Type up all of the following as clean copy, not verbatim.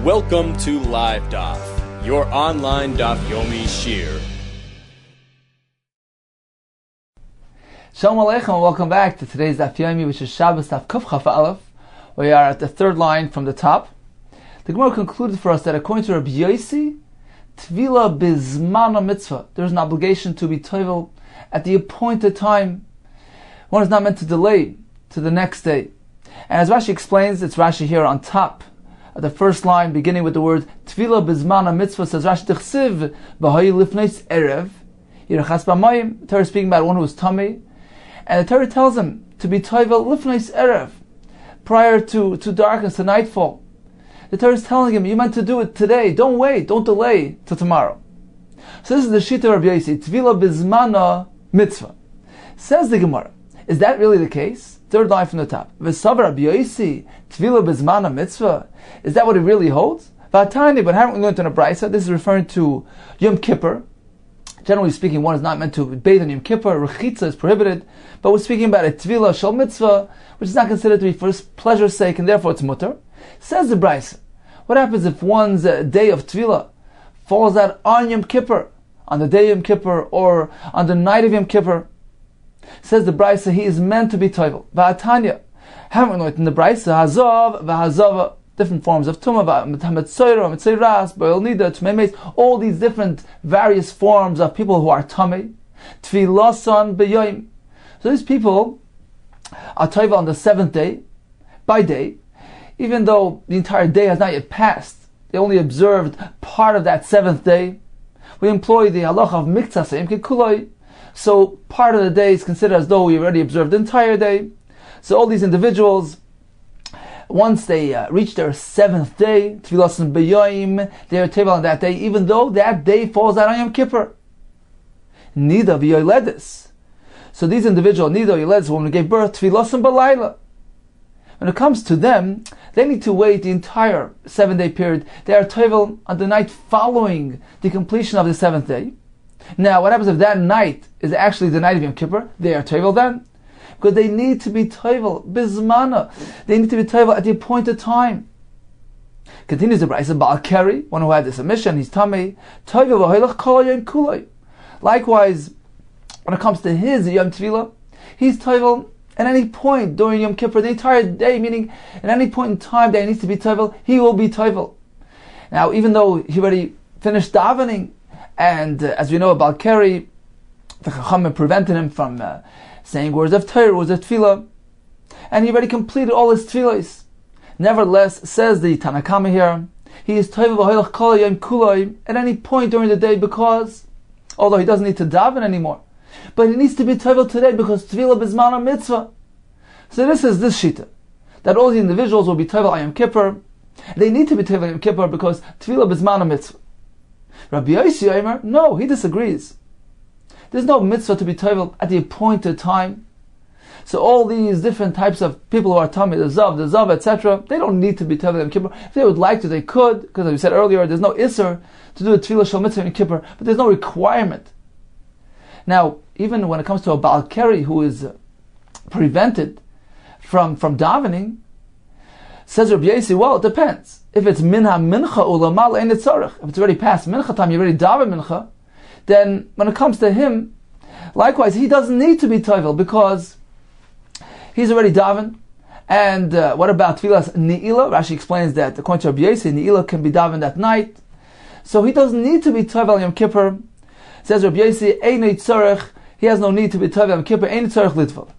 Welcome to LIVEDAF, your online Daf Yomi Shiur. Shalom Aleichem and welcome back to today's Daf Yomi, which is Shabbos Daf Kuf Chaf Aleph. We are at the third line from the top. The Gemara concluded for us that according to Rabbi Yossi, Tvila bizmana mitzvah, there is an obligation to be tovel at the appointed time. One is not meant to delay to the next day. And as Rashi explains, it's Rashi here on top at the first line, beginning with the word Tvila bizmana mitzvah, says Rashi T'chsiv b'hayi lifneis erev yirachas b'mayim. The Torah is speaking about one who is tummy, and the Torah tells him to be tovel lifneis erev, prior to darkness, to nightfall. The Torah is telling him, you meant to do it today. Don't wait. Don't delay till tomorrow. So this is the Shita of Rabbi Yossi. Tvila bizmana mitzvah. Says the Gemara, is that really the case? Third line from the top. V'savar Rabbi Yossi, tvila bizmana mitzvah. Is that what it really holds? V'atani, but haven't we learned in a brisa? This is referring to Yom Kippur. Generally speaking, one is not meant to bathe on Yom Kippur. Rechitza is prohibited. But we're speaking about a tvila shel mitzvah, which is not considered to be for pleasure's sake, and therefore it's mutter. Says the brisa, what happens if one's day of tvila falls out on Yom Kippur, on the day of Yom Kippur, or on the night of Yom Kippur? Says the brisa, he is meant to be tovel. Va'atanya, haven't we learned in the brisa, hazav v'hazava, different forms of tumah, v'metzoyra, metzoyras, boil nida, tmemes, all these different various forms of people who are tummy. Tfilasan b'yoyim. So these people are tovel on the seventh day, by day, even though the entire day has not yet passed. They only observed part of that seventh day. We employ the halacha of miktsasayim kekuloi. So part of the day is considered as though we already observed the entire day. So all these individuals, once they reach their seventh day, tfilasan b'yoyim, they are tovel on that day, even though that day falls out on Yom Kippur. Nida v'yoyledis. So these individuals, Nida v'yoyledis, the woman who gave birth, tfilasan b'layla. When it comes to them, they need to wait the entire 7-day period. They are tovel on the night following the completion of the seventh day. Now, what happens if that night is actually the night of Yom Kippur? They are tovel then, because they need to be tovel bizmana. They need to be tovel at the appointed time. Continues the brisa, Baal Keri, one who had this omission, he's tummy, tovel v'hoylach kol yom kuloi. Likewise, when it comes to his Yom Tvila, he's tovel at any point during Yom Kippur, the entire day, meaning at any point in time that he needs to be tovel, he will be tovel. Now, even though he already finished davening, and as we know about Keri, the Chachamim prevented him from saying words of Torah, words of Tefillah, and he already completed all his Tefillahs. Nevertheless, says the Tanakama here, he is tovel v'hoylach kol yom kuloi at any point during the day, because although he doesn't need to daven anymore, but he needs to be tovel today because Tvila bizmana mitzvah. So this is this shita, that all the individuals will be tovel on Yom Kippur. They need to be tovel on Yom Kippur because Tvila bizmana mitzvah. Rabbi Yossi Omer, no, he disagrees. There's no mitzvah to be tovel at the appointed time. So all these different types of people who are tummy, the zav, etc., they don't need to be tovel on Yom Kippur. If they would like to, they could, because as we said earlier, there's no isser to do a Tvila shel mitzvah on Yom Kippur, but there's no requirement. Now, even when it comes to a Baal Keri who is prevented from davening, says Rabbi Yossi, well, it depends. If it's mincha ulamal ein tzarich, if it's already past mincha time, you already daven mincha, then when it comes to him, likewise, he doesn't need to be tovel because he's already daven. And what about tfilas ni'ila? Rashi explains that according to Rabbi Yossi, ni'ila can be davened at night, so he doesn't need to be tovel Yom Kippur. Says Rabbi Yossi, ein tzarich, he has no need to be tovel Yom Kippur, ein tzarich litval.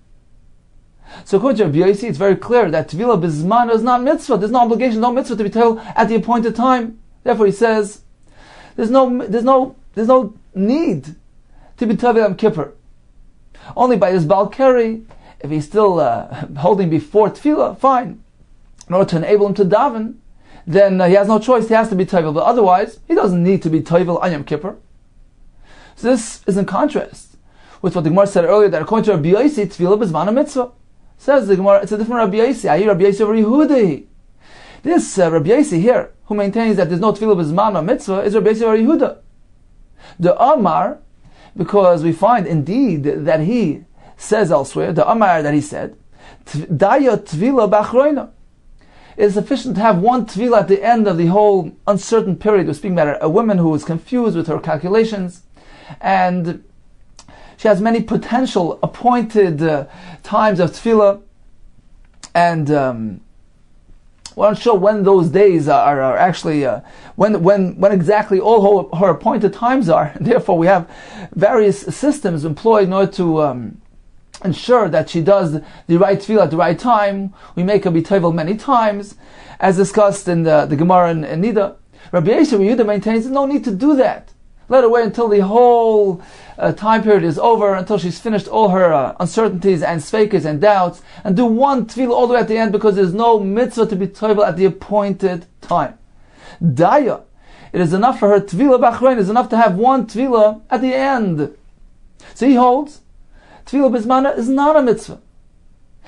So according to Rabbi Yossi, it's very clear that Tvila bizmana is not mitzvah. There's no obligation, no mitzvah to be tovel at the appointed time. Therefore, he says there's no need to be tovel Yom Kippur. Only by this Baal Keri, if he's still holding before Tefillah, fine. In order to enable him to daven, then he has no choice. He has to be tovel. But otherwise, he doesn't need to be tovel on Yom Kippur. So this is in contrast with what the Gemara said earlier, that according to Rabbi Yossi, Tvila bizmana mitzvah. Says the Gemara, it's a different Rabbi Yossi. I hear Rabbi Yossi over Yehuda. This Rabbi Yossi here, who maintains that there's no Tvila bizmana mitzvah, is Rabbi Yossi over Yehuda. The Amar, because we find indeed that he says elsewhere, the Amar that he said, Daya Tvila b'achroina. it is sufficient to have one tefillah at the end of the whole uncertain period. We're speaking about a woman who is confused with her calculations, and she has many potential appointed times of tefillah, and we're not sure when those days are actually, when exactly all her appointed times are. Therefore, we have various systems employed in order to ensure that she does the right tefillah at the right time. We make her be tevel many times, as discussed in the Gemara in Nida. Rabbi Yehuda maintains no need to do that. Let her wait until the whole time period is over, until she's finished all her uncertainties and sveikas and doubts, and do one tefillah all the way at the end, because there's no mitzvah to be tevel at the appointed time. Daya, it is enough for her tefillah b'achrein, it is enough to have one tefillah at the end. So he holds tefillah b'zmana is not a mitzvah,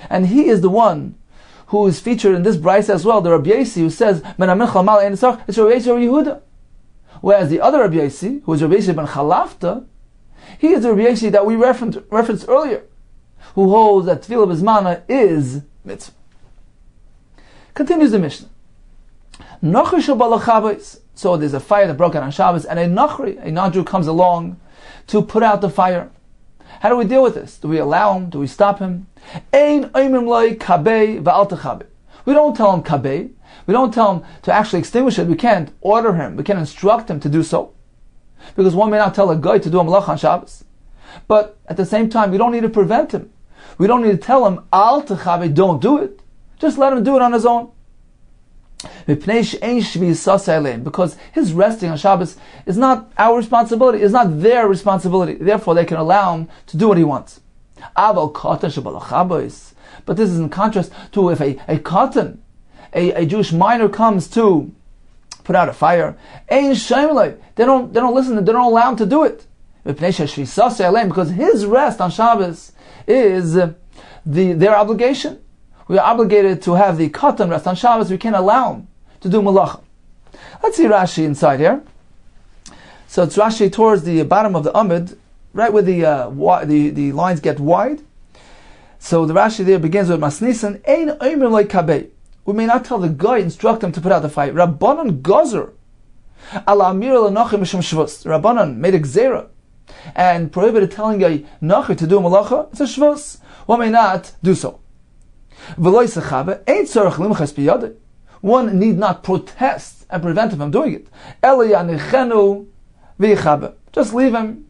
and he is the one who is featured in this brayse as well, the Rabbi Yossi, who says men ha'mincha mal ein tzarich, it's Rabbi Yehuda. Whereas the other Rabbi Yossi, who is Rabbi Yossi ben Chalafta, he is the Rabbi Yossi that we referenced earlier, who holds that tefillah b'zmana is mitzvah. Continues the Mishnah. Nachri shel balachabos. So there's a fire that broke out on Shabbos, and a non-Jew comes along to put out the fire. How do we deal with this? Do we allow him? Do we stop him? Ein oimrim loi kabei va'al techabei. We don't tell him kabei. We don't tell him to actually extinguish it. We can't order him. We can't instruct him to do so, because one may not tell a guy to do a malach on Shabbos. But at the same time, we don't need to prevent him. We don't need to tell him al techabei, don't do it. Just let him do it on his own. Because his resting on Shabbos is not our responsibility, is not their responsibility. Therefore, they can allow him to do what he wants. But this is in contrast to if a katan, a Jewish minor, comes to put out a fire. They don't listen, they don't allow him to do it. Because his rest on Shabbos is their obligation. We are obligated to have the katan rest on Shabbos. We can't allow him to do malacha. Let's see Rashi inside here. So it's Rashi towards the bottom of the Amud, right where the lines get wide. So the Rashi there begins with Masnisan, Ein oimer like kabei. We may not tell the guy, instruct him to put out the fire. Rabbanan gozer ala amir l'nachim mishum shvus. Rabbanan made a gzera and prohibited telling a nachi to do malacha. It's a shvus. One may not do so. One need not protest and prevent him from doing it. Just leave him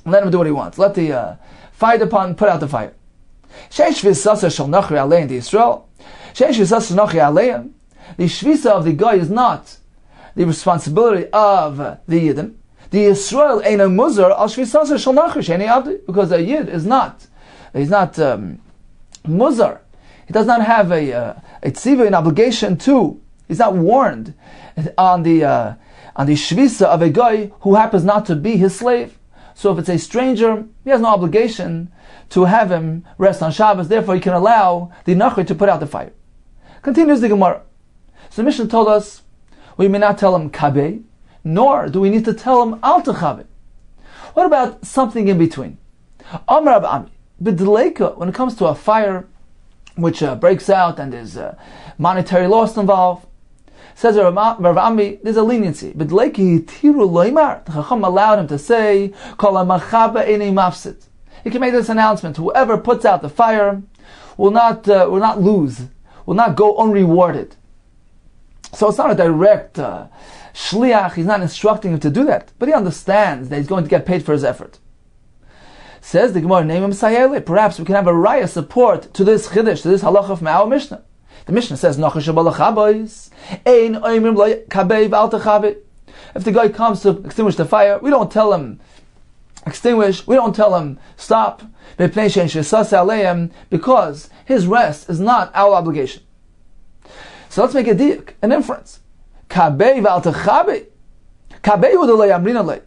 and let him do what he wants. Let the fire department put out the fire. The shvisa of the guy is not the responsibility of the Yidden. The Yisrael ain't a muzar al shvisa shel nachri sheni avdi, because a Yid is not, he's not muzar. He does not have a tziva, an obligation to. He's not warned on the shvisa of a guy who happens not to be his slave. So if it's a stranger, he has no obligation to have him rest on Shabbos. Therefore, he can allow the nachri to put out the fire. Continues the Gemara. So the Mishnah told us we may not tell him kabei, nor do we need to tell him al techabei. What about something in between? Amar Rab Ami, b'deleika, when it comes to a fire which breaks out and there's monetary loss involved, says Rav Ami, there's a leniency. But like the Chacham allowed him to say, he can make this announcement: whoever puts out the fire will not lose, will not go unrewarded. So it's not a direct shliach. He's not instructing him to do that, but he understands that he's going to get paid for his effort. Says the Gemara, name him Sayele. Perhaps we can have a raya support to this chiddush, to this halacha from our Mishnah. The Mishnah says, Nachash balachabos, ein oimrim lo kabei v'al techabei. If the guy comes to extinguish the fire, we don't tell him extinguish, we don't tell him stop, because his rest is not our obligation. So let's make a diak, an inference. Kabei v'al techabei. Kabei hu lo yamrina le.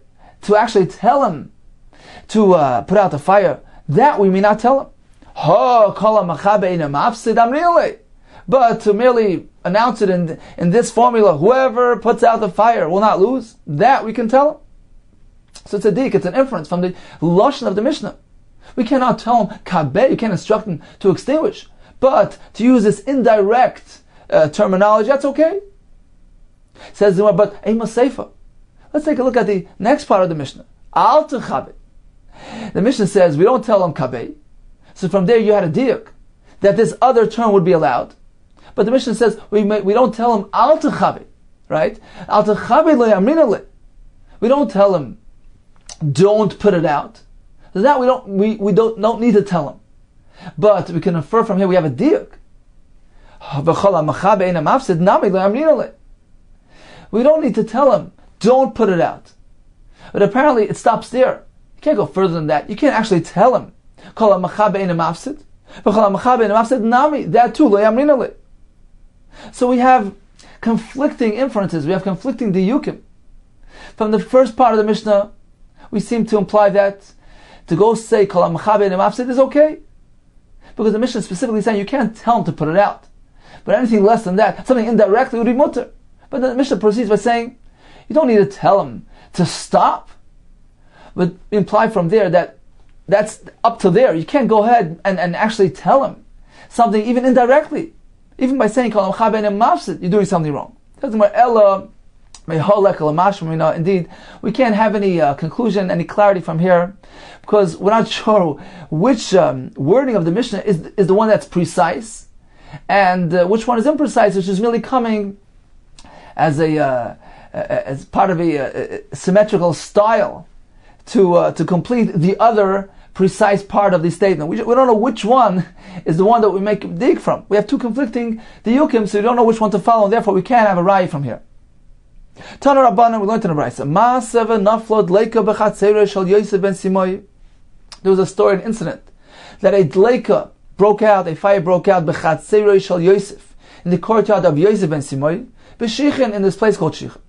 To actually tell him to put out the fire, that we may not tell him. But to merely announce it in this formula, whoever puts out the fire will not lose, that we can tell him. So it's a dik, it's an inference from the lashon of the Mishnah. We cannot tell him kabeh, you can't instruct him to extinguish, but to use this indirect terminology, that's okay. Says the but Ema Seifa. Let's take a look at the next part of the Mishnah. Al Techabe. The Mishnah says we don't tell them Kabeh. So from there you had a diuk that this other term would be allowed. But the Mishnah says we don't tell him Al Techabe, right? Al Techabe lo yamrina le. We don't tell him don't put it out. So that we don't need to tell him. But we can infer from here we have a diuk. We don't need to tell him don't put it out. But apparently it stops there. You can't go further than that. You can't actually tell him. That too, so we have conflicting inferences. We have conflicting diyukim. From the first part of the Mishnah, we seem to imply that to go say kol ha'machabe ein mafsid is okay, because the Mishnah is specifically saying you can't tell him to put it out. But anything less than that, something indirectly, would be mutter. But the Mishnah proceeds by saying you don't need to tell him to stop, but imply from there that that's up to there. You can't go ahead and actually tell him something even indirectly. Even by saying kol ha'machabe ein mafsid, you're doing something wrong. Indeed, we can't have any conclusion, any clarity from here, because we're not sure which wording of the Mishnah is the one that's precise, and which one is imprecise, which is merely coming as as part of a symmetrical style to complete the other precise part of the statement. We don't know which one is the one that we make dig from. We have two conflicting diyukim, so we don't know which one to follow, and therefore we can't have a raya from here. Tana Rabbanan, we learned in the Brayso. Ma'aseva naflo dleika b'chatzera shel Yosef ben Simoy. There was a story, an incident, that a dleika broke out, a fire broke out b'chatzera shel Yosef, in the courtyard of Yosef ben Simoy, b'shichin, in this place called Shichin.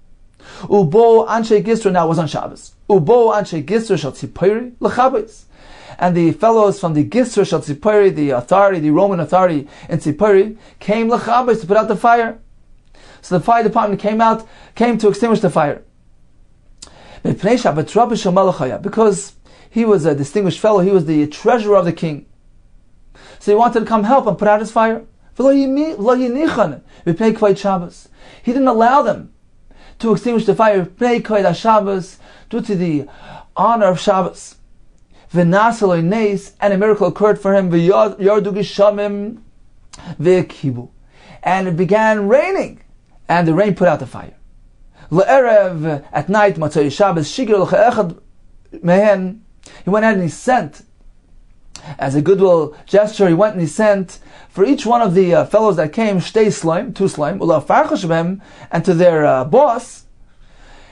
Ubo anshe gisra, now it was on Shabbos. Ubo anshe gisra shel Tzipori l'chabes. And the fellows from the gisra shel Tzipori, the authority, the Roman authority in Tzipori, came l'chabes to put out the fire. So the fire department came to extinguish the fire. Because he was a distinguished fellow, he was the treasurer of the king. So he wanted to come help and put out his fire. He didn't allow them to extinguish the fire due to the honor of Shabbos. And a miracle occurred for him. And it began raining. And the rain put out the fire. Le'erev, at night, Matzai Shabbos, Shigir l'cha'echad mehen, he went ahead and he sent, as a goodwill gesture, he went and he sent, for each one of the fellows that came, shtei slaim, 2 slaim, u'la'farchash b'hem, and to their boss,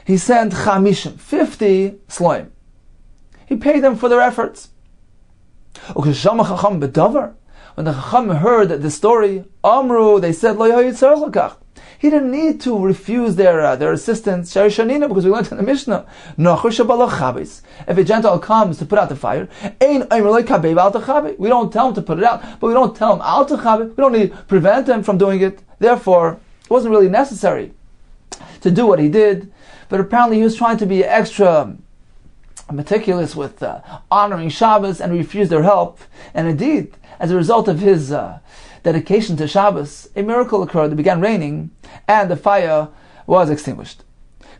he sent 50 slaim. He paid them for their efforts. U'kishama chacham b'davar, when the chacham heard the story, Amru, they said, Lo yahi tzarech l'kach. He didn't need to refuse their assistance, because we learned in the Mishnah, if a Gentile comes to put out the fire, we don't tell him to put it out, but we don't tell him al techabe. We don't need to prevent him from doing it. Therefore, it wasn't really necessary to do what he did. But apparently he was trying to be extra meticulous with honoring Shabbos and refused their help. And indeed, as a result of his dedication to Shabbos, a miracle occurred. It began raining, and the fire was extinguished.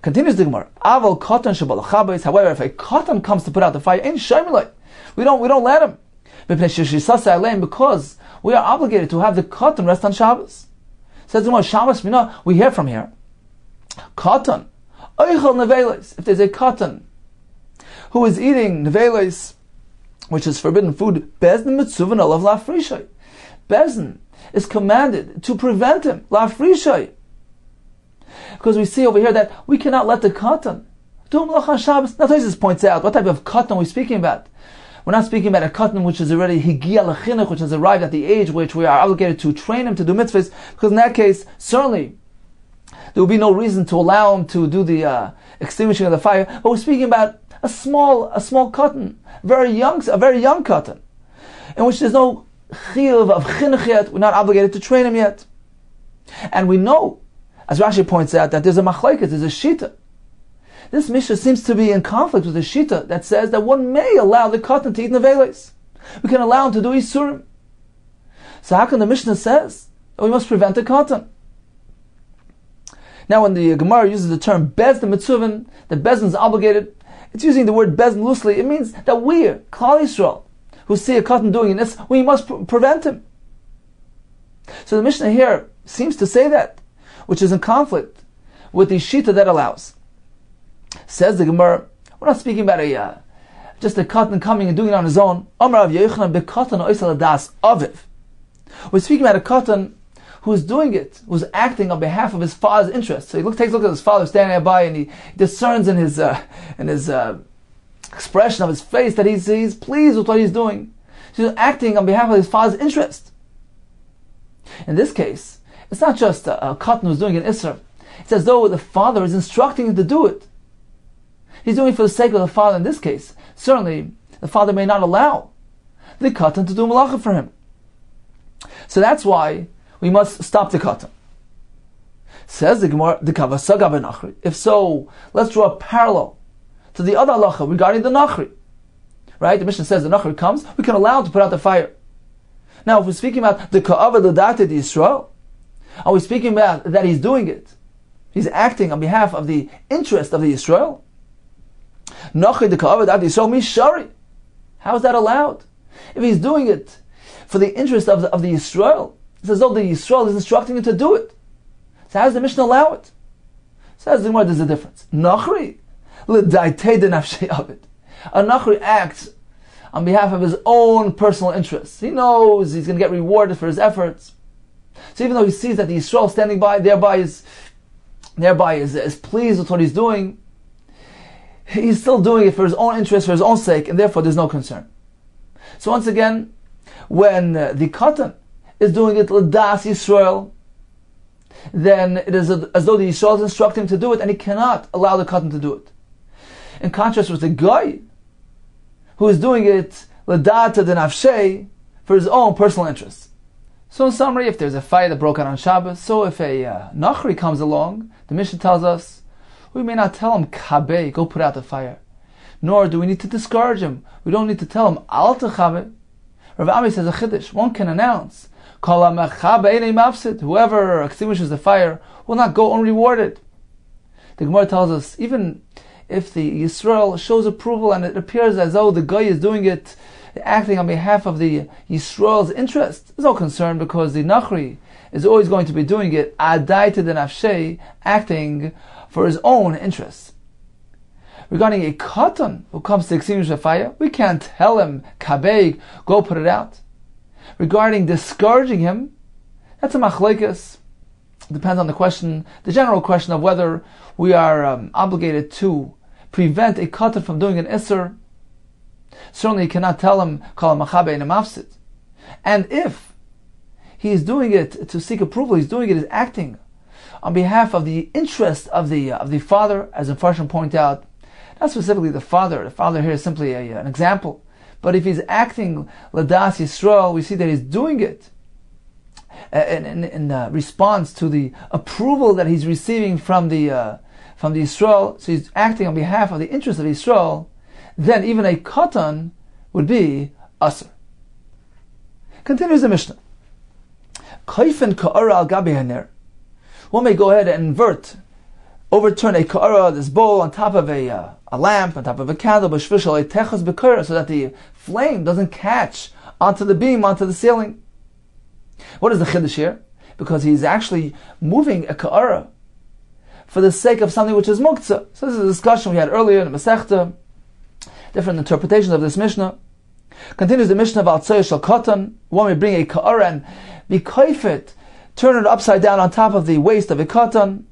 Continues the Gemara. Aval katan shebal chabes. However, if a katan comes to put out the fire, ain't shaymilay. We don't let him, because we are obligated to have the katan rest on Shabbos. Says the Gemara, Shabbos mina. We hear from here, katan oichel neveles. If there's a katan who is eating neveles, which is forbidden food, bezdin mitzuvan olav lafrishay. Bezin is commanded to prevent him, la'afrishay. Because we see over here that we cannot let the katan do malach on Shabbos. Now Tosfos points out, what type of katan are we speaking about? We're not speaking about a katan which is already higia l'chinuch, which has arrived at the age which we are obligated to train him to do mitzvahs, because in that case, certainly, there will be no reason to allow him to do the extinguishing of the fire. But we're speaking about a small katan, a very young katan, in which there's no chiyuv of chinuch yet. We're not obligated to train him yet. And we know, as Rashi points out, that there's a machlekes, there's a shita. This Mishnah seems to be in conflict with the shita that says that one may allow the katan to eat neveles. We can allow him to do isurim. So how can the Mishnah says that we must prevent the katan? Now, when the Gemara uses the term Bezdin Mitzuvin, that Bezdin is obligated, it's using the word Bezdin loosely. It means that we, Klal Yisrael, who see a Katan doing this, we must prevent him. So the Mishnah here seems to say that, which is in conflict with the Shita that allows. Says the Gemara, we're not speaking about just a Katan coming and doing it on his own. We're speaking about a Katan who's doing it, who's acting on behalf of his father's interest. So he takes a look at his father standing nearby, and he discerns in his expression of his face that he's pleased with what he's doing. So he's acting on behalf of his father's interest. In this case, it's not just a Katan who's doing an Isser. It's as though the father is instructing him to do it. He's doing it for the sake of the father in this case. Certainly, the father may not allow the Katan to do malacha for him. So that's why we must stop the Katan. Says the Gemara, the Kavasaga ben-Nachri. If so, let's draw a parallel to the other halacha regarding the Nachri. Right? The Mishnah says the Nachri comes, we can allow him to put out the fire. Now, if we're speaking about the Ka'ava L'Date di Yisrael, are we speaking about that he's doing it? He's acting on behalf of the interest of the Yisrael? Nachri the Ka'ava L'Date di Yisrael Mishari. How is that allowed? If he's doing it for the interest of the Yisrael, it's as though the Yisrael is instructing him to do it. So how does the Mishnah allow it? Says the Gemara, there's a difference. Nachri L'Date de Nafshei Avid. A Nachri acts on behalf of his own personal interests. He knows he's going to get rewarded for his efforts. So even though he sees that the Yisrael standing by, thereby is pleased with what he's doing, he's still doing it for his own interest, for his own sake, and therefore there's no concern. So once again, when the Katan is doing it l'das Yisrael, then it is as though the Yisrael is instructing him to do it, and he cannot allow the Katan to do it. In contrast with the guy who is doing it l'data de nafshei, for his own personal interests. So in summary, if there's a fire that broke out on Shabbos, so if a Nachri comes along, the Mishnah tells us, we may not tell him, Kabeh, go put out the fire. Nor do we need to discourage him. We don't need to tell him, Al Techabeh. Rav Ami says a Chiddush, one can announce, Kol HaMechabe Einei Mafsid, whoever extinguishes the fire will not go unrewarded. The Gemara tells us, even if the Yisrael shows approval and it appears as though the guy is doing it, acting on behalf of the Yisrael's interest, there's no concern because the Nachri is always going to be doing it adaita de nafshei, acting for his own interests. Regarding a Katan who comes to extinguish the fire, we can't tell him, Kabeg, go put it out. Regarding discouraging him, that's a machlekes. Depends on the question, the general question of whether we are obligated to prevent a Katan from doing an Isser. Certainly you cannot tell him, Kal Machabe Einei Mafsid. And if he is doing it to seek approval, he's doing it as acting on behalf of the interest of the father, as the Farshim point out, not specifically the father here is simply an example, but if he's acting L'das Yisrael, we see that he's doing it in response to the approval that he's receiving from the Yisrael, so he's acting on behalf of the interest of Yisrael, then even a Katan would be Asr. Continues the Mishnah. Kaifen ka'ara al gabi haner. One may go ahead and overturn a ka'ara, this bowl, on top of a lamp, on top of a candle, so that the flame doesn't catch onto the beam, onto the ceiling. What is the chiddush here? Because he's actually moving a ka'ara for the sake of something which is muktzah. So this is a discussion we had earlier in the Masechta, different interpretations of this Mishnah. Continues the Mishnah about Tzayah Shal Katan. One may bring a ka'ara and be kaifet, turn it upside down on top of the waist of a Katan.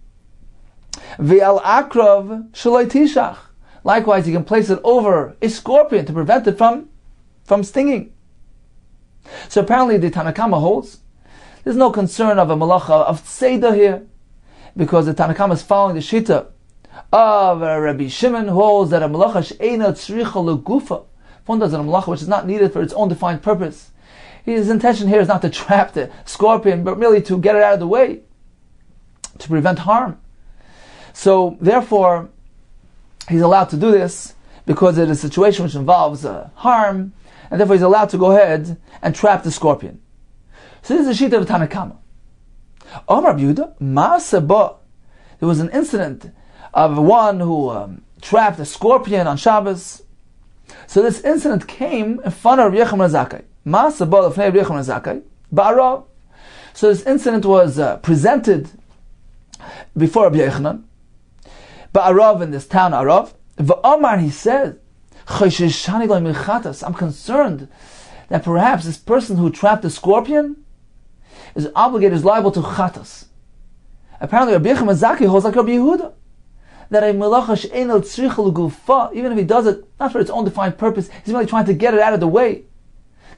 V'al akrav shaloi tishach. Likewise, you can place it over a scorpion to prevent it from stinging. So apparently the Tanakama holds there's no concern of a malacha of tzeidah here, because the Tanakama is following the shita of Rabbi Shimon, who holds that a malacha she'eina tzricha legufa, one does a malacha which is not needed for its own defined purpose. His intention here is not to trap the scorpion, but merely to get it out of the way, to prevent harm. So therefore, he's allowed to do this because it is a situation which involves harm, and therefore he's allowed to go ahead and trap the scorpion. So this is the shita of Tanakama. Omar Yehuda, Ma'aseh ba. there was an incident of one who trapped a scorpion on Shabbos. So this incident came in front of Rabbi Yochanan Zakkai. Ma'aseh bo lefnei Rabbi Yochanan Zakkai ba'arav. So this incident was presented before Rabbi Yochanan ba'arav, in this town Arav. V'amar, he said, I'm concerned that perhaps this person who trapped the scorpion is obligated, is liable to chatas. Apparently Rabbi Yochanan Zakkai holds like Rabbi Yehuda, that a melacha she'ein el tzricha l'gufa, even if he does it not for its own defined purpose, he's merely trying to get it out of the way,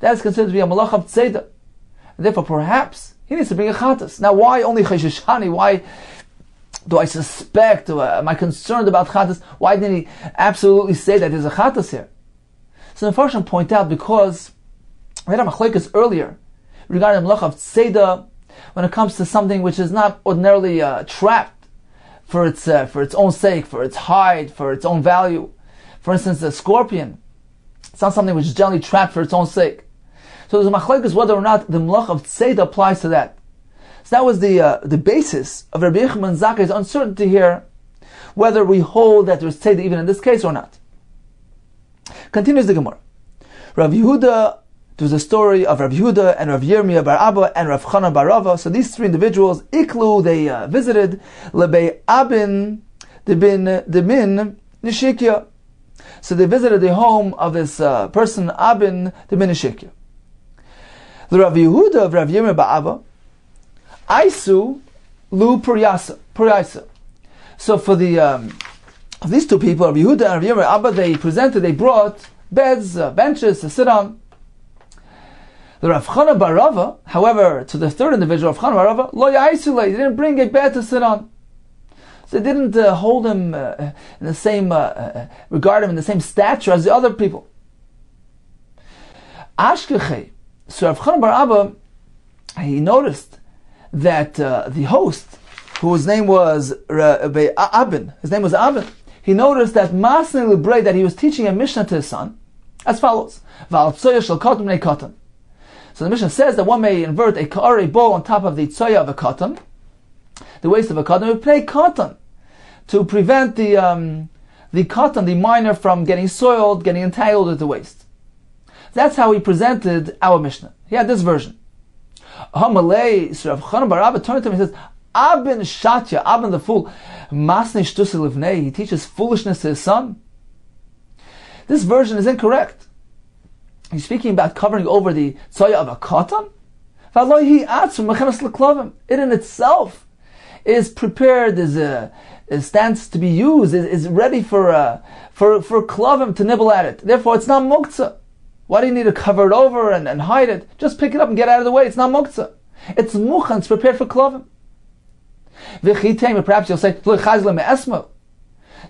that is considered to be a melacha of tzeda. And therefore perhaps he needs to bring a chatas. Now why only cheshishani? Why do I suspect, or am I concerned about chatas? Why didn't he absolutely say that there's a chatas here? So the Farshim point out, because we had a machlokes earlier regarding melacha of tzeda when it comes to something which is not ordinarily trapped for its own sake, for its hide, for its own value. For instance, a scorpion, it's not something which is generally trapped for its own sake. So there's a machlokes whether or not the melacha of tzeda applies to that. So that was the basis of Rabbi Yochanan Zakkai's uncertainty here, whether we hold that there's tzeda even in this case or not. Continues the Gemara. Rav Yehuda, there was a story of Rav Yehuda and Rav Yirmiyah bar Abba and Rav Chanan bar Rava. So these three individuals, Iklu, they visited Lebei Abin Debin Nishikya. So they visited the home of this person, Abin Debin Nishikya. The Rav Yehuda of Rav Yirmiyah bar Abba, Aisu Lu Puryaisa. So for the these two people, Rav Yehuda and Rav Yirmiyah bar Abba, they brought beds, benches to sit on. The Rav Chanan bar Rava, however, to the third individual, Rav Chanan bar Rava, Lo Yaisu, they didn't bring a bed to sit on. So they didn't hold him in the same, regard him in the same stature as the other people. Ashkechei, so Rav Chanan bar Abba, he noticed that the host, whose name was Abin, he noticed that Masnei Librei, that he was teaching a Mishnah to his son, as follows: Val tzoya shel katan bnei katan. So the Mishnah says that one may invert a ka'ar, a bowl, on top of the tzoya of a katan, the waist of a katan, we play katan, to prevent the katan, the minor, from getting soiled, getting entangled at the waist. That's how he presented our Mishnah. He had this version. Hamalei, so Rav Chanan bar Abba turned to him and says, Abin Shatya, Abin the fool, Masnei Shtusi Livnei, he teaches foolishness to his son. This version is incorrect. He's speaking about covering over the tzoya of a katan. It in itself is prepared, stands to be used, is ready for klavim to nibble at it. Therefore, it's not muktzah. Why do you need to cover it over and hide it? Just pick it up and get out of the way. It's not muktzah. It's muchan. It's prepared for klavim. Perhaps you'll say,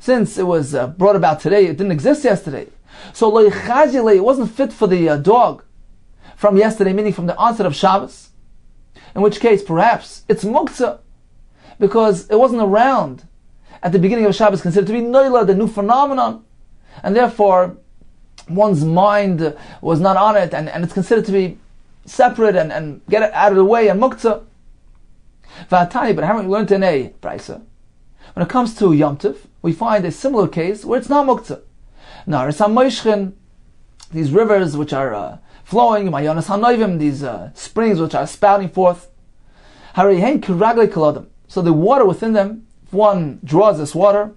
since it was brought about today, it didn't exist yesterday. So it wasn't fit for the dog from yesterday, meaning from the onset of Shabbos. In which case, perhaps it's muktzah, because it wasn't around at the beginning of Shabbos, considered to be noila, the new phenomenon, and therefore one's mind was not on it, and it's considered to be separate and get it out of the way, and muktzah. But haven't we learned in a brisa? When it comes to Yom Tov, we find a similar case where it's not muktzah. Now, these rivers which are flowing, Mayonas Hanoivim, these springs which are spouting forth, so the water within them, if one draws this water,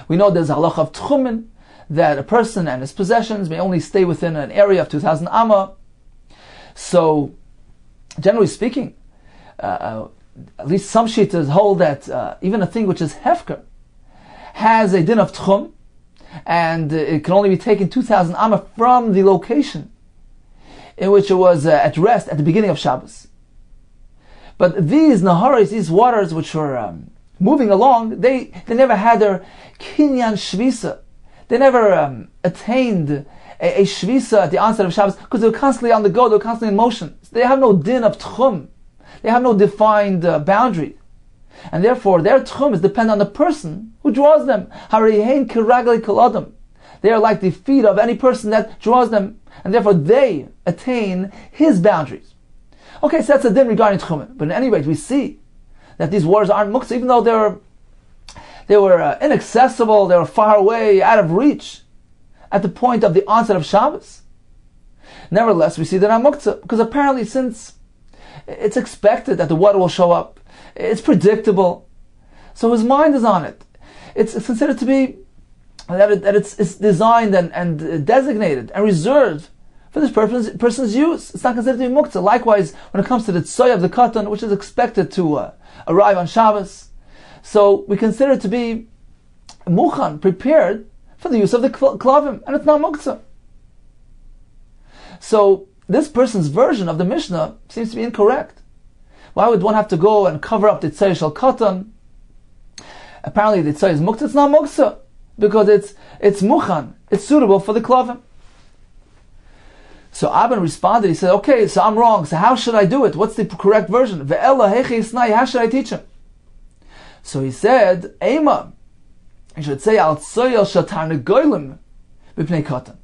we know there's a halacha of tchumen, that a person and his possessions may only stay within an area of 2,000 amma. So, generally speaking, at least some shittas hold that even a thing which is hefker has a din of tchum, and it can only be taken 2,000 amma from the location in which it was at rest at the beginning of Shabbos. But these naharis, these waters which were moving along, they never had their kinyan shvisa. They never attained a shvisa at the onset of Shabbos, because they were constantly on the go, they were constantly in motion. So they have no din of tchum. They have no defined boundary. And therefore, their tchum is dependent on the person who draws them. They are like the feet of any person that draws them, and therefore they attain his boundaries. Okay, so that's a din regarding tchumen. But at any rate, we see that these waters aren't muktzah, even though they were inaccessible, they were far away, out of reach, at the point of the onset of Shabbos. Nevertheless, we see they're not muktzah, because apparently since it's expected that the water will show up, it's predictable, so his mind is on it. It's considered to be that it's designed and designated and reserved for this person's use. It's not considered to be muktzah. Likewise, when it comes to the tzoya of the katan, which is expected to arrive on Shabbos, so we consider it to be mukhan, prepared for the use of the klavim, and it's not muktzah. So this person's version of the Mishnah seems to be incorrect. Why would one have to go and cover up the tzoya shel katan? Apparently the tzoya is muktzah. It's not muktzah, because it's mukhan, it's suitable for the klavim. So Abban responded, he said, okay, so I'm wrong, so how should I do it? What's the correct version? Ve'ela hechi isnai, how should I teach him? So he said, Ema, he should say, al tzoya shel tarnagolim b'pnei katan,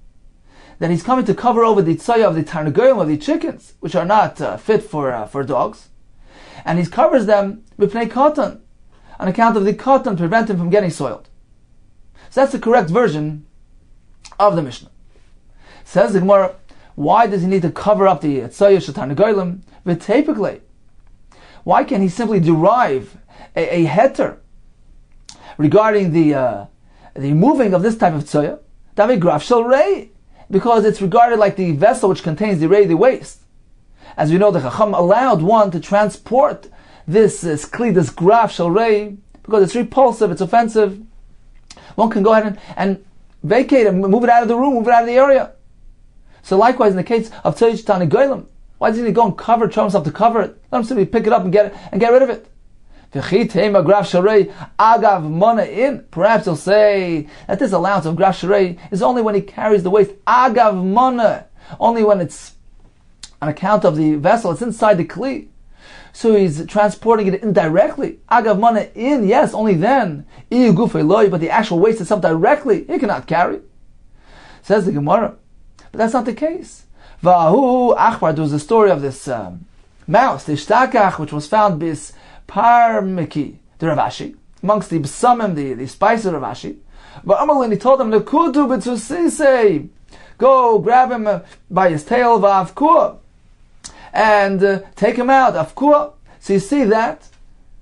that he's coming to cover over the tzoya of the tarnagolim, of the chickens, which are not fit for dogs, and he covers them b'pnei katan, on account of the katan, to prevent him from getting soiled. So that's the correct version of the Mishnah. Says the Gemara, why does he need to cover up the tzoya shel tarnagolim? V'tepikle, why can't he simply derive a heter regarding the moving of this type of tzoya? Davi graf shel rei, because it's regarded like the vessel which contains the rei, the waste. As we know, the Chacham allowed one to transport this kli, this graf shel rei, because it's repulsive, it's offensive. One can go ahead and vacate it, move it out of the room, move it out of the area. So likewise, in the case of tzoya shel tarnagolim, why doesn't he go and tell himself to cover it? Let him simply pick it up and get rid of it. Perhaps he'll say that this allowance of graf sharei is only when he carries the waste agav mana, only when it's on account of the vessel, it's inside the kli. So he's transporting it indirectly. Agav mana in, yes, only then. But the actual waste itself directly, he cannot carry. Says the Gemara. But that's not the case. Vahu achbar, there was a story of this mouse, the ishtakach, which was found bis parmiki, the Ravashi, amongst the b'samim, the spices of Ravashi. But Amalin, he told them, Nekutu b'tzusisei, go grab him by his tail, v'avkua, and take him out, avkua. So you see that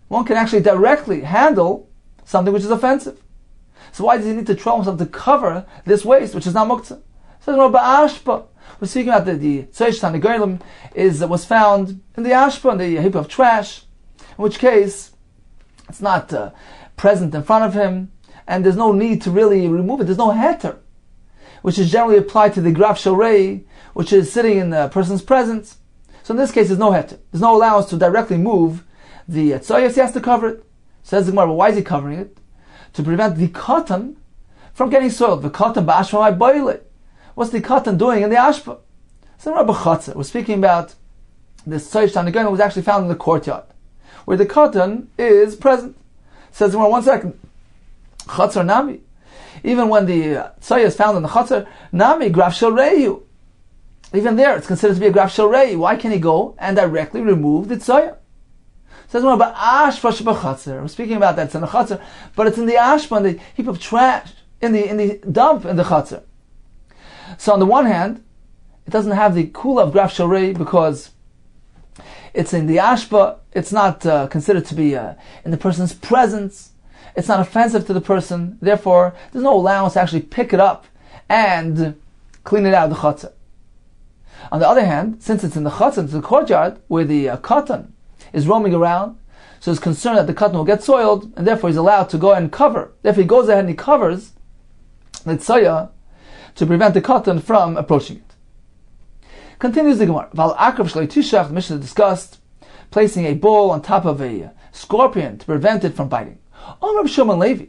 one can actually directly handle something which is offensive. So why does he need to trouble himself to cover this waste, which is not muktzah? So we're speaking about the tzoya shel tarnagolim was found in the ashpa, in the heap of trash, in which case it's not present in front of him, and there's no need to really remove it. There's no heter, which is generally applied to the graf shel rei, which is sitting in the person's presence. So in this case, there's no heter. There's no allowance to directly move the tzoya. He has to cover it. Says the Gemara, well, why is he covering it? To prevent the cotton from getting soiled. The cotton ba'ashma boile. What's the cotton doing in the ashpa? So we're speaking about this tzoya shel tarnagolim was actually found in the courtyard, where the cotton is present. Says in 1 second, chatzar nami. Even when the tzoya is found in the chatzar nami, graf shel reihu. Even there, it's considered to be a graf shel rei. Why can he go and directly remove the tzoya? Says more about ashpa shebachatzer. We're speaking about that. It's in the chatzar, but it's in the ashpa, in the heap of trash, in the dump in the chatzar. So on the one hand, it doesn't have the kula of graf shel rei because it's in the ashpa. It's not considered to be in the person's presence. It's not offensive to the person. Therefore, there's no allowance to actually pick it up and clean it out of the chatzar. On the other hand, since it's in the chatzar, it's the courtyard where the cotton is roaming around, so he's concerned that the cotton will get soiled, and therefore he's allowed to go and cover. Therefore he goes ahead and he covers the tzoya to prevent the cotton from approaching it. Continues the Gemara. Val akrav shloi tishach, the Mishnah discussed placing a bull on top of a scorpion to prevent it from biting. Amar Shimon Levi,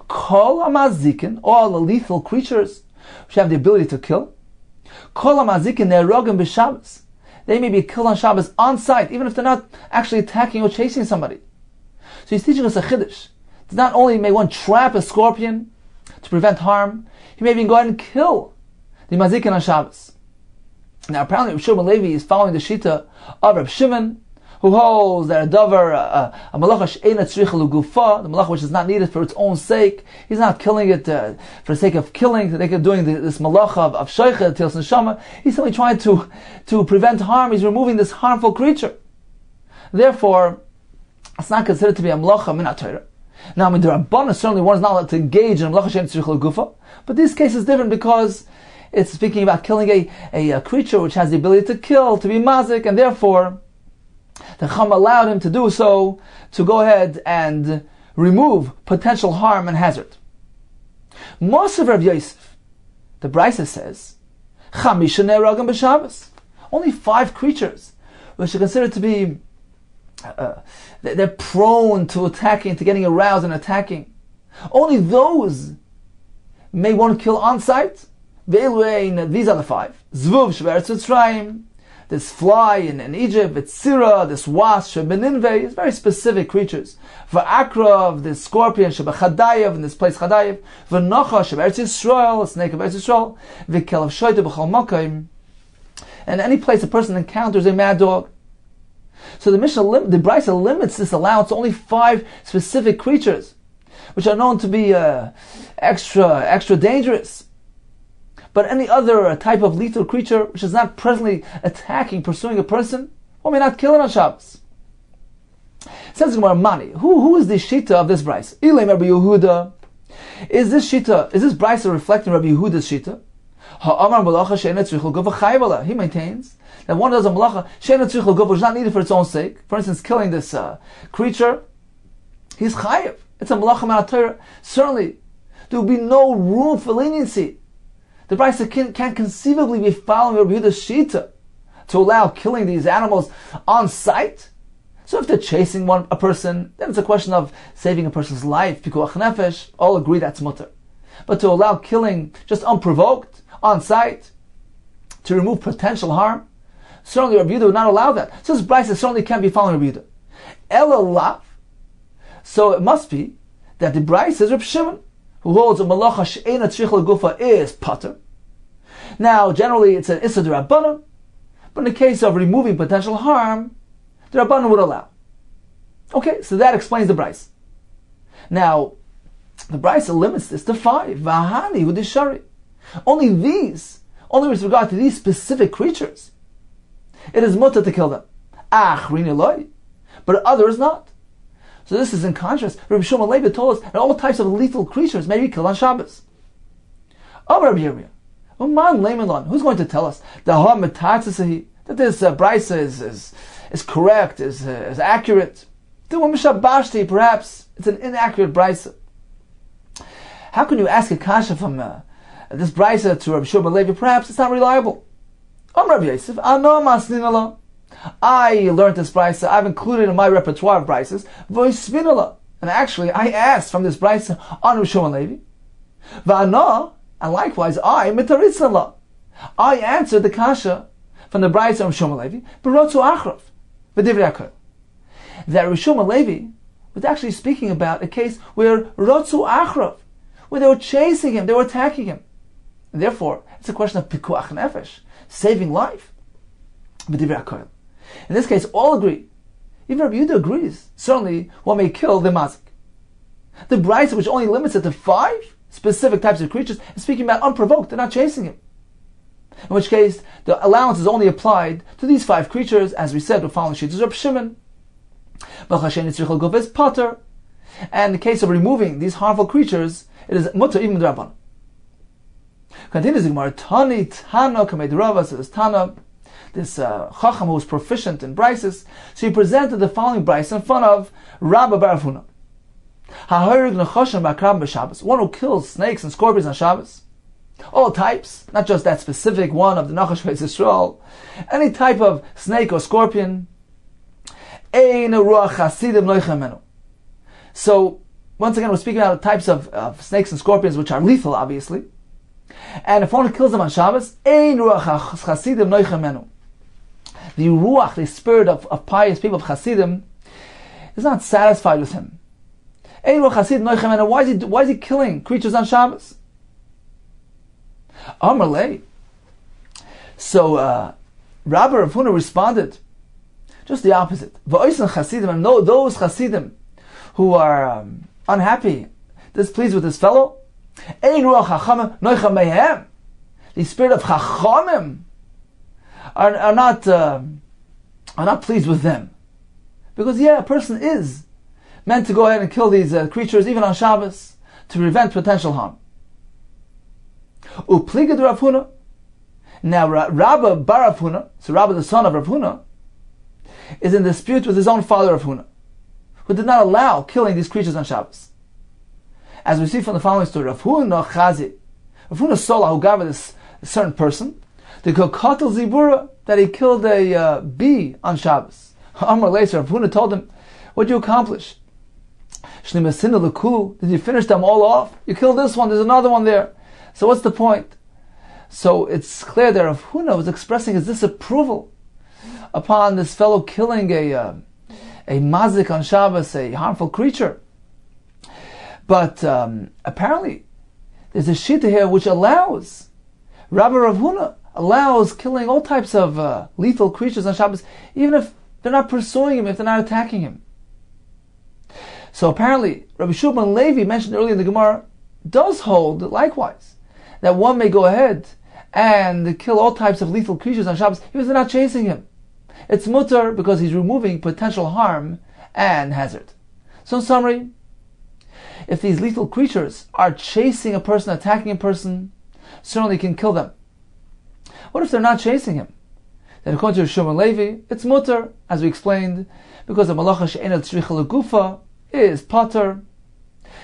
kol hamazikin, all the lethal creatures which have the ability to kill, kol hamazikin ne'erogim b'Shabbos, they may be killed on Shabbos on site, even if they're not actually attacking or chasing somebody. So he's teaching us a chiddush. Not only may one trap a scorpion to prevent harm, he may even go ahead and kill the mazikin on Shabbos. Now apparently Reb Shimon Levi is following the shita of Reb Shimon, who holds that a malacha she'ena tzricha l'gufa, the malacha which is not needed for its own sake, he's not killing it for the sake of killing, for the sake of doing this malacha of shaycha, tils neshama. He's simply trying to prevent harm. He's removing this harmful creature. Therefore, it's not considered to be a malacha min ha-Torah. Now, there are bonus, certainly one is not allowed to engage in a malacha she'ena tzricha l'gufa, but this case is different because it's speaking about killing a creature which has the ability to kill, to be mazik, and therefore the Chacham allowed him to do so, to go ahead and remove potential harm and hazard. Mosav Rav Yosef, the Brisa says, Chamisha ne'eragim b'Shabbos. Only 5 creatures, which are considered to be, they're prone to attacking, to getting aroused and attacking. Only those may one kill on sight. These are the 5. Zvuv shveretz Mitzrayim, this fly in Egypt, Vitzira, this wasp, Shebeninve, it's very specific creatures. V'akrav, this scorpion, Shebechadayev, in this place Chadayev, V'nocha, Sheberetz Yisrael, a snake of Eretz Yisrael, V'kelav shoyte b'chol makayim, and any place a person encounters a mad dog. So the Brisa limits this allowance to only 5 specific creatures, which are known to be extra dangerous. But any other type of lethal creature which is not presently attacking, pursuing a person, one may not kill it on Shabbos. Says Gemara Mani, who is the shita of this Brisa? Ilay Rabbi Yehuda. Is this Brisa reflecting Rabbi Yehuda's shita? Ha'amar malacha she'ena tzricha l'gufa chayav aleh. He maintains that one does a malacha she'ena tzricha l'gufa, which is not needed for its own sake. For instance, killing this creature, he's chayav. It's a malacha min ha-Torah. Certainly, there will be no room for leniency. The Brisa can't conceivably be following Rabbi Yehuda's shita to allow killing these animals on sight. So if they're chasing a person, then it's a question of saving a person's life. Pikuach nefesh, all agree that's mutter. But to allow killing just unprovoked, on sight, to remove potential harm, certainly Rabbi Yehuda would not allow that. So this Brisa certainly can't be following Rabbi Yehuda. Elalav, so it must be that the Brisa is Reb Shimon, who holds a malacha she'ena tzricha l'gufa is pater. Now, generally it's an issa d'Rabbanan, but in the case of removing potential harm, the Rabbanan would allow. Okay, so that explains the Brisa. Now, the Brisa limits this to 5. Vahani udishari. Only with regard to these specific creatures, it is mutter to kill them. Rini loy, but others not. So this is in contrast. Rabbi Shimon Levi told us that all types of lethal creatures may be killed on Shabbos. Oh, Rabbi Yirmiyah, Uman Leimelon, who's going to tell us that this Brisa is correct, is accurate? Perhaps it's an inaccurate Brisa. How can you ask a kasha from this Brisa to Rabbi Shimon Levi? Perhaps it's not reliable. Rabbi Yosef, I learned this Brisa, I've included it in my repertoire of Brisas, and actually I asked from this Brisa on Rabbi Shimon Levi. And likewise I mitaritzala. I answered the kasha from the Brisa of Rabbi Shimon Levi, Barotzu Achrav, v'divrei HaKol. That Rabbi Shimon Levi was actually speaking about a case where Rotzu Achrav, where they were chasing him, they were attacking him. And therefore, it's a question of pikuach nefesh, saving life. V'divrei HaKol. In this case, all agree. Even Rabbi Yehuda agrees. Certainly, one may kill the mazik. The Brisa, which only limits it to 5 specific types of creatures, is speaking about unprovoked. They're not chasing him. In which case, the allowance is only applied to these 5 creatures, as we said, we're following Shittas Reb Shimon. Is potter. And in the case of removing these harmful creatures, it is mutter even d'Rabbanan. Continues the Gemara, Tani Tana Kamed Rava, so this Tana, this Chacham who was proficient in Brises, so he presented the following Brise in front of Rabba bar Avuna. One who kills snakes and scorpions on Shabbos. All types, not just that specific one of the Nachash Beis Yisrael. Any type of snake or scorpion. So, once again, we're speaking about types of snakes and scorpions which are lethal, obviously. And if one kills them on Shabbos, the ruach, the spirit of pious people of Hasidim, is not satisfied with him. Why is he killing creatures on Shabbos? Amarle. So Rabbi Rav Huna responded Just the opposite. V'oisen chasidim, and those chasidim who are unhappy, displeased with this fellow, ein ruach chachamim noicha mehem. The spirit of chachamim are not pleased with them, because a person is meant to go ahead and kill these creatures even on Shabbos to prevent potential harm. Upligad Rav Huna. Now Rabba bar Rav Huna, so Rabba the son of Rav Huna, is in dispute with his own father Rav Huna, who did not allow killing these creatures on Shabbos. As we see from the following story, Rav Huna Chazi, Rav Huna Sola, who gave this certain person, the Kokatel Zibura, that he killed a bee on Shabbos. Amar later, Rav Huna told him, what did you accomplish? Did you finish them all off? You killed this one, there's another one there. So what's the point? So it's clear that Rav Huna was expressing his disapproval upon this fellow killing a mazik on Shabbos, a harmful creature. But apparently, there's a shita here which allows, Rabbi Rav Huna allows killing all types of lethal creatures on Shabbos, even if they're not pursuing him, if they're not attacking him. So apparently, Rabbi Shulman Levi, mentioned earlier in the Gemara, does hold likewise that one may go ahead and kill all types of lethal creatures on Shabbos, even if they're not chasing him. It's mutter because he's removing potential harm and hazard. So in summary, if these lethal creatures are chasing a person, attacking a person, certainly you can kill them. What if they're not chasing him? Then according to Shulman Levi, it's mutter, as we explained, because the malacha she'ena tzricha legufa is pater.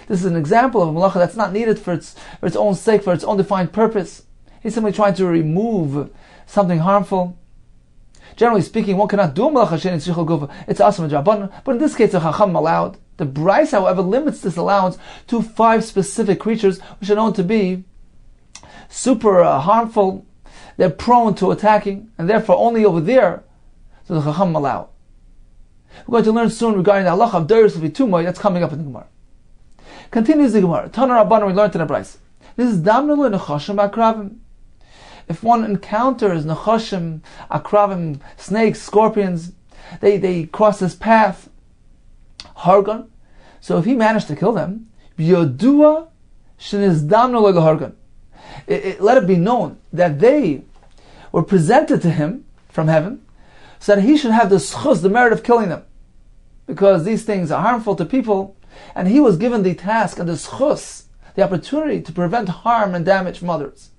This is an example of a malacha that's not needed for its own sake, for its own defined purpose. He's simply trying to remove something harmful. Generally speaking, one cannot do a malacha she'ena tzricha legufa. It's asam d'rabbanan, but in this case, a chacham allowed. The Bryce, however, limits this allowance to 5 specific creatures which are known to be super harmful. They're prone to attacking, and therefore only over there does the chacham allow. We're going to learn soon regarding the halacha of Deiros V'tumoi that's coming up in the Gemara. Continues the Gemara. Tanar Rabbanan, we learned in the Bryce. This is damnulu nechashim akravim. If one encounters nechashim akravim, snakes, scorpions, they cross his path. Hargan. So if he managed to kill them, yodua shenizdamnu lehargan. Let it be known that they were presented to him from heaven, so that he should have the schus, the merit of killing them, because these things are harmful to people, and he was given the task and the schus, the opportunity to prevent harm and damage from others.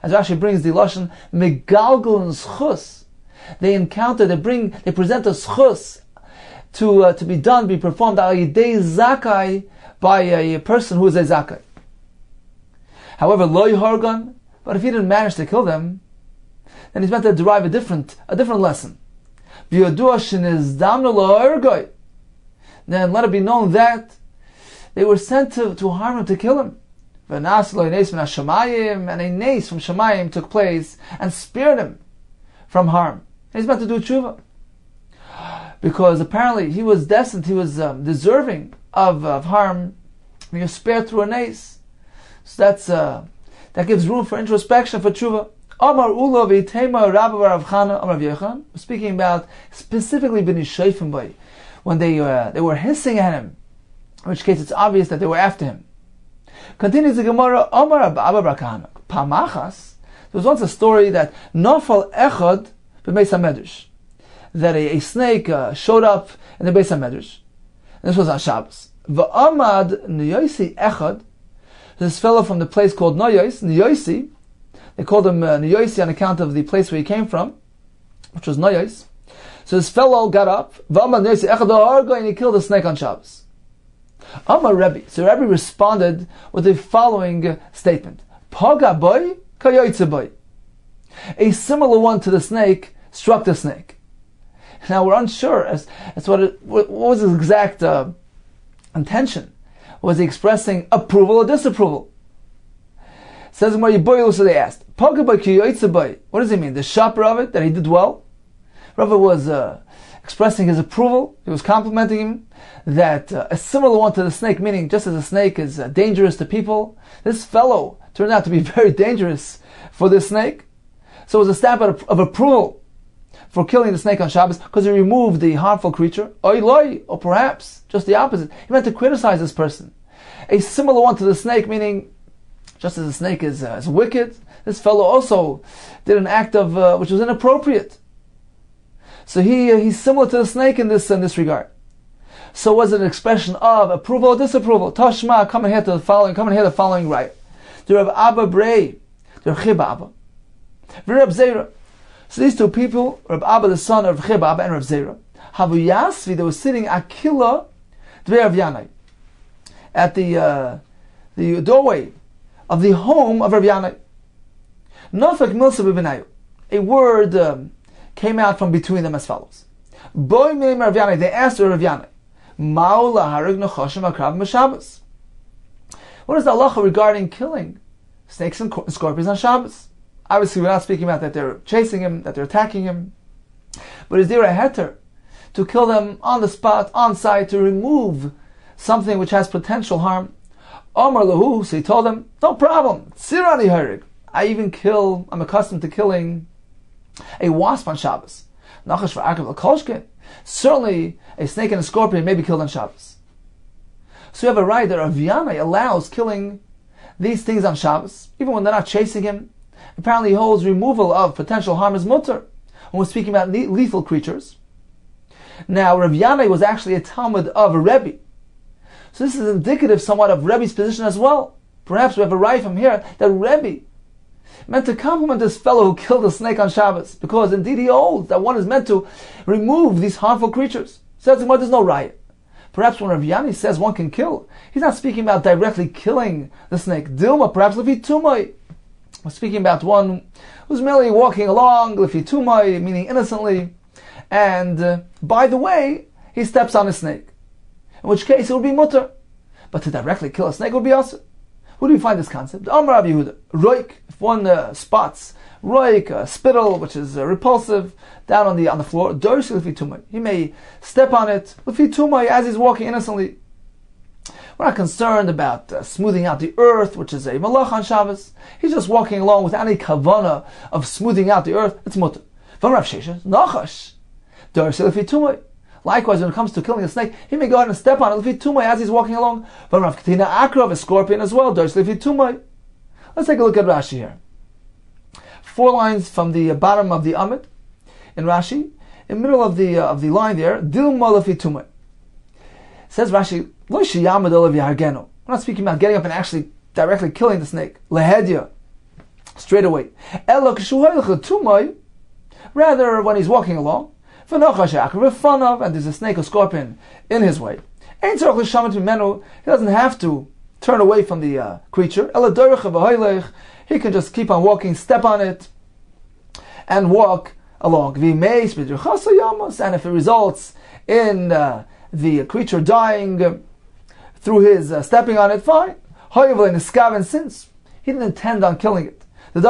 As Rashi brings the lashon megalgal and schus, they present a schus to be done, be performed al yidei zakai, by a person who is a zakai. However, lo hargan, but if he didn't manage to kill them, then he's meant to derive a different lesson. Then let it be known that they were sent to harm him, to kill him. And a nes from Shamayim took place and spared him from harm. And he's meant to do tshuva, because apparently he was destined, he was deserving of harm. He was spared through a nes. So that gives room for introspection, for tshuva. Amar Ula v'itema Rabba Rav Chana Amar Yechon, speaking about specifically B'nai Shofim Boy, when they were hissing at him, in which case it's obvious that they were after him. Continues the Gemara, Amar Abba Brakana Pamachas. There was once a story that Nafal Echad b'Beis HaMedrash, that a snake showed up in the Beis HaMedrash. And this was on Shabbos. V'amad Niyosi Echad, this fellow from the place called Niyosi, they called him Niyosi on account of the place where he came from, which was Niyos. So this fellow got up, V'amad Niyosi Echad Ha'arga, and he killed a snake on Shabbos. Amar Rebbe. So Rebbe responded with the following statement: Paga boy, kayoytze boy. A similar one to the snake struck the snake. Now we're unsure as what was his exact intention. Was he expressing approval or disapproval? Says Gemara Yiboylu, so they asked, Paga boy, kayoytze boy. What does he mean? The shopper of it, that he did well? Rebbe was expressing his approval. He was complimenting him that a similar one to the snake, meaning just as a snake is dangerous to people, this fellow turned out to be very dangerous for this snake. So it was a stamp of approval. for killing the snake on Shabbos because he removed the harmful creature. Or perhaps, just the opposite. He meant to criticize this person. A similar one to the snake, meaning, just as the snake is wicked, this fellow also did an act of which was inappropriate. So he's similar to the snake in this regard. So was it an expression of approval or disapproval? Tashma, come and hear the following right. The Rav Abba Brei, the Rav Chiba Abba, Rav Zera. So these two people, Rav Abba, the son of Rav Chiba Abba, and Rav Zera, Havu Yasvi, they were sitting Akila Dvei Rav Yanai, at the doorway of the home of Rav Yanai. Nafak Milsa B'Benayu. A word came out from between them as follows. Boy Meim Rav Yanai, they asked Rav Yanai, Ma'ula Harig Nechoshim Akrav M'Shabbos. What is the halacha regarding killing snakes and scorpions on Shabbos? Obviously, we're not speaking about that they're chasing him, that they're attacking him. But is there a heter to kill them on the spot, on site, to remove something which has potential harm? Omar Lahu, so he told them, no problem. Sirani Harig. I'm accustomed to killing a wasp on Shabbos. Nachash v'arkav l'kolshke. Certainly, a snake and a scorpion may be killed on Shabbos. So you have a right that Rav Yanai allows killing these things on Shabbos, even when they're not chasing him. Apparently he holds removal of potential harm as mutter when we're speaking about lethal creatures. Now, Rav Yanai was actually a Talmud of a Rebbe. So this is indicative somewhat of Rebbe's position as well. Perhaps we have a right from here that Rebbe meant to compliment this fellow who killed a snake on Shabbos, because indeed he holds that one is meant to remove these harmful creatures. Says the Gemara, there's no riot. Perhaps when Rav Yanai says one can kill, he's not speaking about directly killing the snake. Dilma, perhaps lefitumai. We're speaking about one who's merely walking along, lefitumai, meaning innocently, and by the way, he steps on a snake. In which case it would be mutter. But to directly kill a snake would be also. Who do we find this concept? Amar Rabbi Yehuda. Roik, if one spots roik, spittle, which is repulsive, down on the floor, dorsi lefitumai. He may step on it lefitumai as he's walking innocently. We're not concerned about smoothing out the earth, which is a malach on Shabbos. He's just walking along without any kavana of smoothing out the earth. It's mutter. From Rav Sheshes, nachash, dorsi lefitumai. Likewise, when it comes to killing a snake, he may go ahead and step on it lefitumai as he's walking along. From Rav Katina Akrav, a scorpion as well, dorsi lefitumai. Let's take a look at Rashi here. 4 lines from the bottom of the Amid in Rashi, in the middle of the line there, Dilma lefitumai. Says Rashi, Lo sheyamad olav yahargenu. We're not speaking about getting up and actually directly killing the snake. Lehedya, straight away. Elo kshuhay lechatumai. Rather, when he's walking along, and there's a snake or scorpion in his way. He doesn't have to turn away from the creature. He can just keep on walking, step on it, and walk along. And if it results in the creature dying through his stepping on it, fine. Since he didn't intend on killing it. The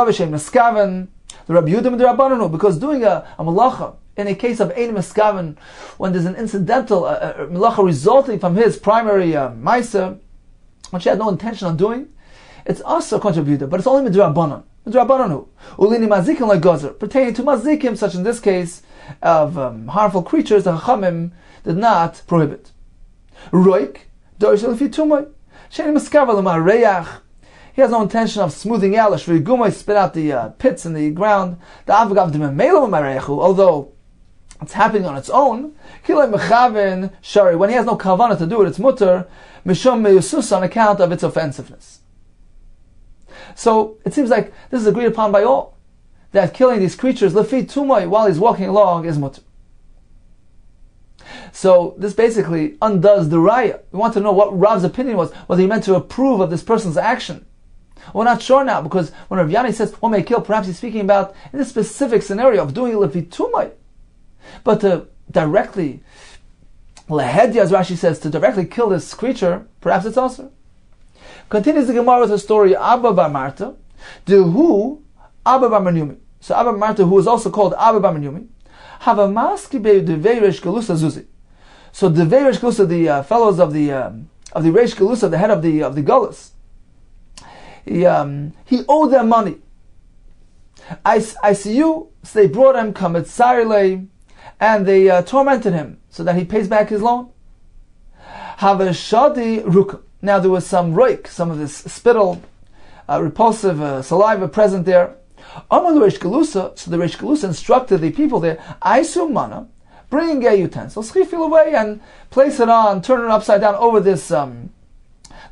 Rabbi Yudim the Rabbananu, because doing a malacha, in a case of ein meskaven, when there's an incidental melacha resulting from his primary maisa, which he had no intention on doing, it's also contributed, but it's only midrabanan. Midrabananu. Ulini mazikim like gozer, pertaining to mazikim, such in this case of harmful creatures, the chachamim did not prohibit. Roik, doishel fitumai, sheni meskaven l'mareyach. He has no intention of smoothing out, spit out the pits in the ground. Although it's happening on its own, when he has no kavanah to do it, it's mutter, on account of its offensiveness. So it seems like this is agreed upon by all, that killing these creatures lefi tumai while he's walking along is mutter. So this basically undoes the raya. We want to know what Rav's opinion was, whether he meant to approve of this person's action. We're not sure now, because when Rav Yanai says one may kill, perhaps he's speaking about in this specific scenario of doing it lefitumai. But to directly, lehedya, as Rashi says, to directly kill this creature, perhaps it's also. Continues the Gemara with the story Abba bar Marta, Dehu Abba bar Menyumi. So Abba bar Marta, who is also called Abba bar Menyumi, have a maski be devei Reish Galusa Zuzi. So devei Reish Galusa, the fellows of the Reish Galusa, the head of the Galus, he owed them money. I see you. So they brought him Kametzarle, and they tormented him so that he pays back his loan. Haveshadi Ruka. Now there was some roik, some of this spittle, repulsive saliva present there. Amar Reish Galusa, so the Reish Galusa instructed the people there, Aisu Mana, bring a utensil, schifil away and place it on, turn it upside down over this, the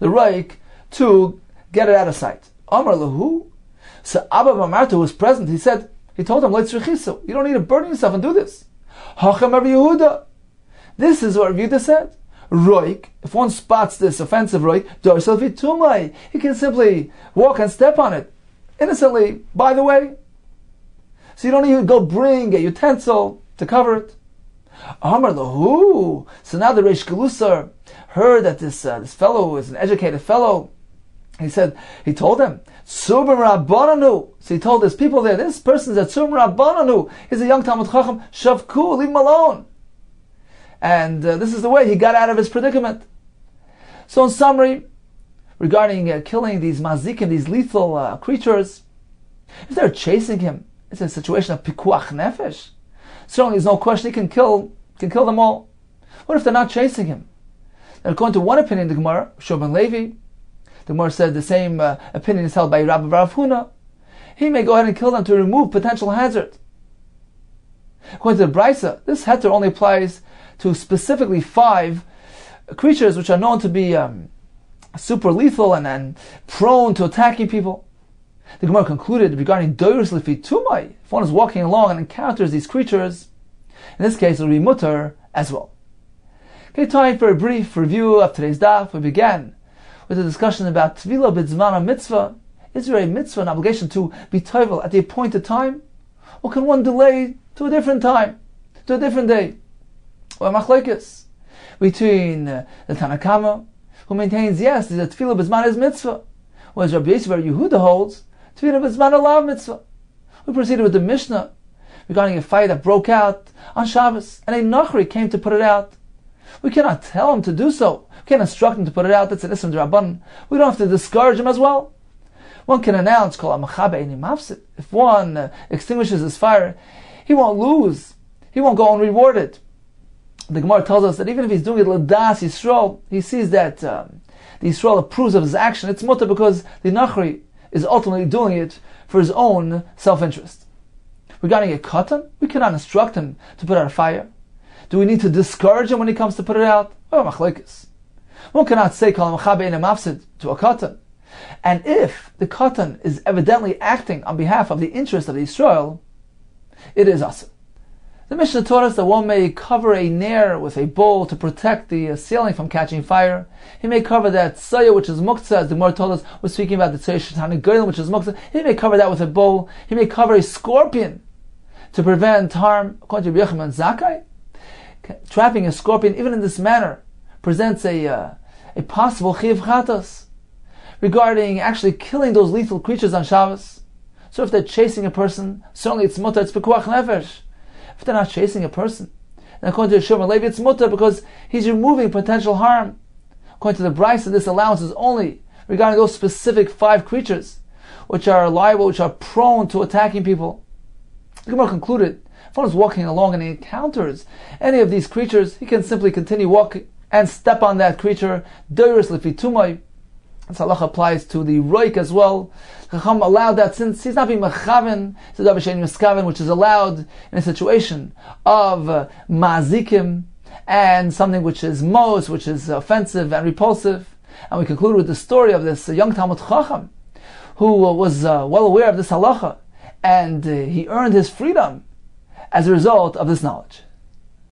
roik, to get it out of sight. Amar Lahu, so Abba Bamarta was present, he told him, you don't need to burden yourself and do this. Hacham Rav Yehuda. This is what Rav Yehuda said. Roik, if one spots this offensive roik, dorsal vitumai, he can simply walk and step on it innocently, by the way. So you don't even go bring a utensil to cover it. Amar lahu. So now the Reish Galusa heard that this fellow is an educated fellow. He told them, Subim Rabbananu. So he told his people there, this person's at Subim Rabbananu. He's a young Talmud Chacham. Shavku, leave him alone. And this is the way he got out of his predicament. So in summary, regarding killing these mazikim, these lethal creatures, if they're chasing him, it's a situation of pikuach nefesh. Certainly there's no question he can kill them all. What if they're not chasing him? Now, according to one opinion, the Gemara, Shoban Levi, the Gemara said the same opinion is held by Rabbi Rav Huna. He may go ahead and kill them to remove potential hazard. According to the Brisa, this heter only applies to specifically 5 creatures which are known to be super lethal and prone to attacking people. The Gemara concluded regarding doyrus lefi tumai, if one is walking along and encounters these creatures, in this case it will be mutter as well. Okay, time for a brief review of today's daf. We began with a discussion about tvila b'zman mitzvah. Is there a mitzvah, an obligation to be tovel at the appointed time? Or can one delay to a different time, to a different day? Or machlekes between the Tanakama, who maintains, yes, the tefillah b'zman is mitzvah, whereas Rabbi Yisrael Yehuda holds tefillah b'zman alav mitzvah. We proceeded with the Mishnah regarding a fire that broke out on Shabbos, and a nachri came to put it out. We cannot tell him to do so. We can't instruct him to put it out. That's an ism d'Rabbanan. We don't have to discourage him as well. One can announce, kol ha'machabe eini mafsid. If one extinguishes his fire, he won't lose. He won't go unrewarded. The Gemara tells us that even if he's doing it l'das Yisrael, he sees that the Yisrael approves of his action. It's mutter because the Nachri is ultimately doing it for his own self-interest. Regarding a katan, we cannot instruct him to put out a fire. Do we need to discourage him when he comes to put it out? Oh, machlekes. One cannot say kol ha'machabe eini mafsid to a katan. And if the katan is evidently acting on behalf of the interest of the Yisrael, it is asur. The Mishnah taught us that one may cover a nair with a bowl to protect the ceiling from catching fire. He may cover that saya, which is muktzah, as the Gemara told us, we're speaking about the saya shetani goyim, which is muktzah. He may cover that with a bowl. He may cover a scorpion to prevent harm. According to Yochanan Zakkai, trapping a scorpion, even in this manner, presents a possible chiyuv chatas regarding actually killing those lethal creatures on Shabbos. So if they're chasing a person, certainly it's mutter, it's pekuach nefesh. If they're not chasing a person, then according to Shoban Levi, it's mutter because he's removing potential harm. According to the Brisa, this allowance is only regarding those specific 5 creatures which are liable, which are prone to attacking people. The Gemara concluded, if one is walking along and he encounters any of these creatures, he can simply continue walking and step on that creature. Doyrus lefi tumai. This halacha applies to the roik as well. Chacham allowed that since he's not being mechaven, it's a davar she'ein miskaven, which is allowed in a situation of mazikim and something which is mos, which is offensive and repulsive. And we conclude with the story of this young Talmud Chacham who was well aware of this halacha, and he earned his freedom as a result of this knowledge.